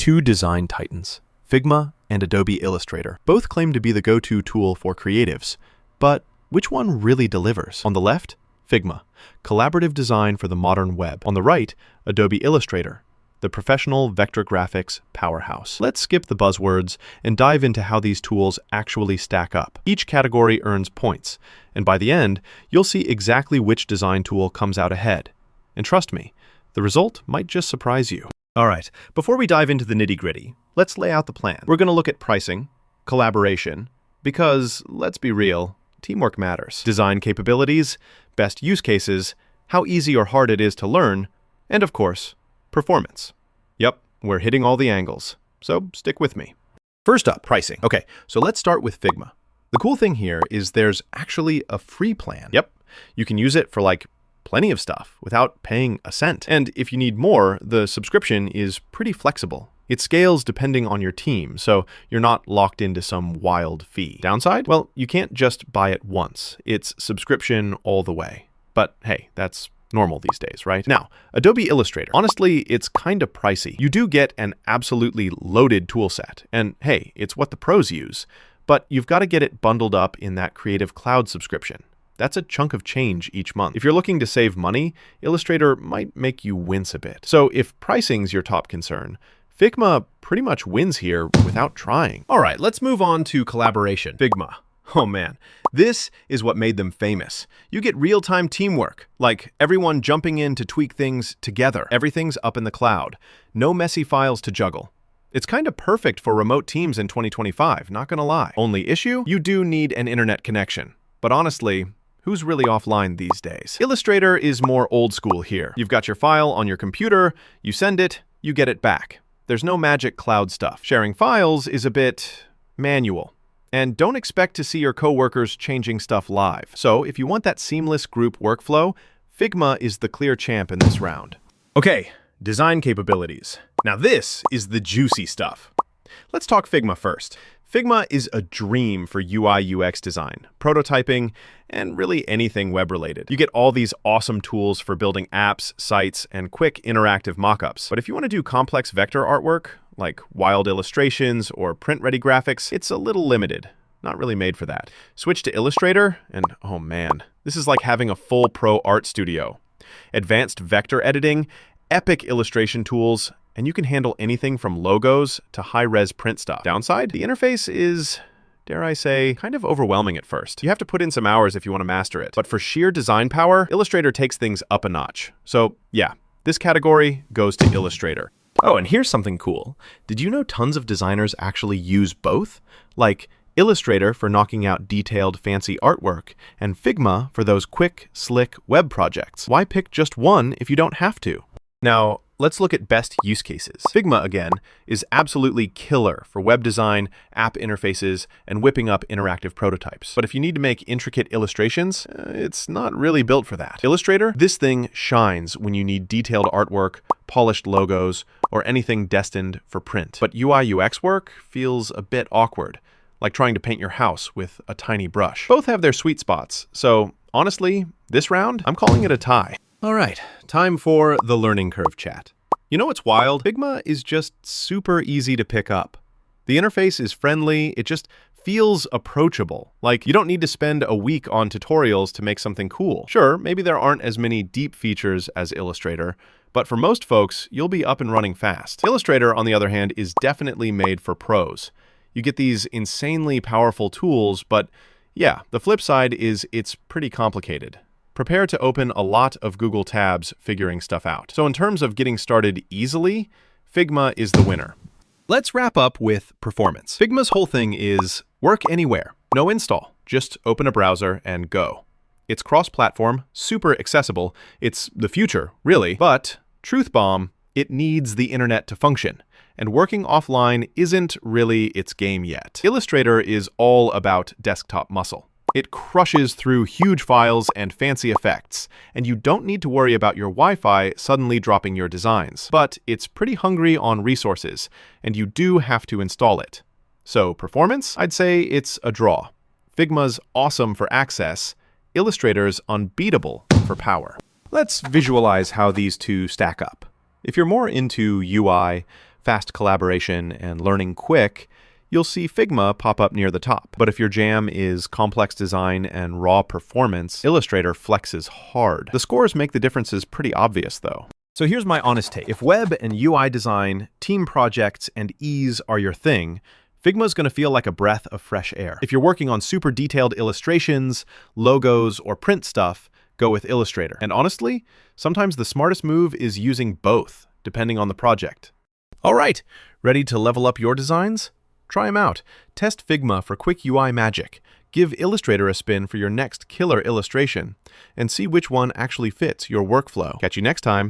two design titans, Figma and Adobe Illustrator. Both claim to be the go-to tool for creatives, but which one really delivers? On the left, Figma, collaborative design for the modern web. On the right, Adobe Illustrator, the professional vector graphics powerhouse. Let's skip the buzzwords and dive into how these tools actually stack up. Each category earns points, and by the end, you'll see exactly which design tool comes out ahead. And trust me, the result might just surprise you. All right, before we dive into the nitty-gritty, let's lay out the plan. We're going to look at pricing, collaboration, because, let's be real, teamwork matters. Design capabilities, best use cases, how easy or hard it is to learn, and of course, performance. Yep, we're hitting all the angles, so stick with me. First up, pricing. Okay, so let's start with Figma. The cool thing here is there's actually a free plan. Yep, you can use it for plenty of stuff without paying a cent. And if you need more, the subscription is pretty flexible. It scales depending on your team, so you're not locked into some wild fee. Downside? Well, you can't just buy it once. It's subscription all the way. But hey, that's normal these days, right? Now, Adobe Illustrator. Honestly, it's kind of pricey. You do get an absolutely loaded toolset, and hey, it's what the pros use, but you've got to get it bundled up in that Creative Cloud subscription. That's a chunk of change each month. If you're looking to save money, Illustrator might make you wince a bit. So if pricing's your top concern, Figma pretty much wins here without trying. All right, let's move on to collaboration. Figma. Oh man, this is what made them famous. You get real-time teamwork, like everyone jumping in to tweak things together. Everything's up in the cloud. No messy files to juggle. It's kind of perfect for remote teams in 2025, not gonna lie. Only issue? You do need an internet connection. But honestly, who's really offline these days? Illustrator is more old school here. You've got your file on your computer, you send it, you get it back. There's no magic cloud stuff. Sharing files is a bit manual. And don't expect to see your coworkers changing stuff live. So if you want that seamless group workflow, Figma is the clear champ in this round. Okay, design capabilities. Now this is the juicy stuff. Let's talk Figma first. Figma is a dream for UI UX design, prototyping, and really anything web-related. You get all these awesome tools for building apps, sites, and quick interactive mockups. But if you want to do complex vector artwork, like wild illustrations or print-ready graphics, it's a little limited. Not really made for that. Switch to Illustrator, and oh man, this is like having a full pro art studio. Advanced vector editing, epic illustration tools, and you can handle anything from logos to high-res print stuff. Downside? The interface is, dare I say, kind of overwhelming at first. You have to put in some hours if you want to master it. But for sheer design power, Illustrator takes things up a notch. So yeah, this category goes to Illustrator. Oh, and here's something cool. Did you know tons of designers actually use both? Like Illustrator for knocking out detailed, fancy artwork, and Figma for those quick, slick web projects. Why pick just one if you don't have to? Now, let's look at best use cases. Figma, again, is absolutely killer for web design, app interfaces, and whipping up interactive prototypes. But if you need to make intricate illustrations, it's not really built for that. Illustrator, this thing shines when you need detailed artwork, polished logos, or anything destined for print. But UI UX work feels a bit awkward, like trying to paint your house with a tiny brush. Both have their sweet spots, so honestly, this round, I'm calling it a tie. All right, time for the learning curve chat. You know what's wild? Figma is just super easy to pick up. The interface is friendly, it just feels approachable. Like you don't need to spend a week on tutorials to make something cool. Sure, maybe there aren't as many deep features as Illustrator, but for most folks, you'll be up and running fast. Illustrator, on the other hand, is definitely made for pros. You get these insanely powerful tools, but yeah, the flip side is it's pretty complicated. Prepare to open a lot of Google tabs figuring stuff out. So in terms of getting started easily, Figma is the winner. Let's wrap up with performance. Figma's whole thing is work anywhere, no install, just open a browser and go. It's cross-platform, super accessible. It's the future, really. But, truth bomb, it needs the internet to function. And working offline isn't really its game yet. Illustrator is all about desktop muscle. It crushes through huge files and fancy effects, and you don't need to worry about your Wi-Fi suddenly dropping your designs. But it's pretty hungry on resources, and you do have to install it. So performance? I'd say it's a draw. Figma's awesome for access, Illustrator's unbeatable for power. Let's visualize how these two stack up. If you're more into UI, fast collaboration and learning quick, you'll see Figma pop up near the top. But if your jam is complex design and raw performance, Illustrator flexes hard. The scores make the differences pretty obvious, though. So here's my honest take. If web and UI design, team projects, and ease are your thing, Figma is going to feel like a breath of fresh air. If you're working on super detailed illustrations, logos, or print stuff, go with Illustrator. And honestly, sometimes the smartest move is using both, depending on the project. All right, ready to level up your designs? Try them out. Test Figma for quick UI magic. Give Illustrator a spin for your next killer illustration, and see which one actually fits your workflow. Catch you next time.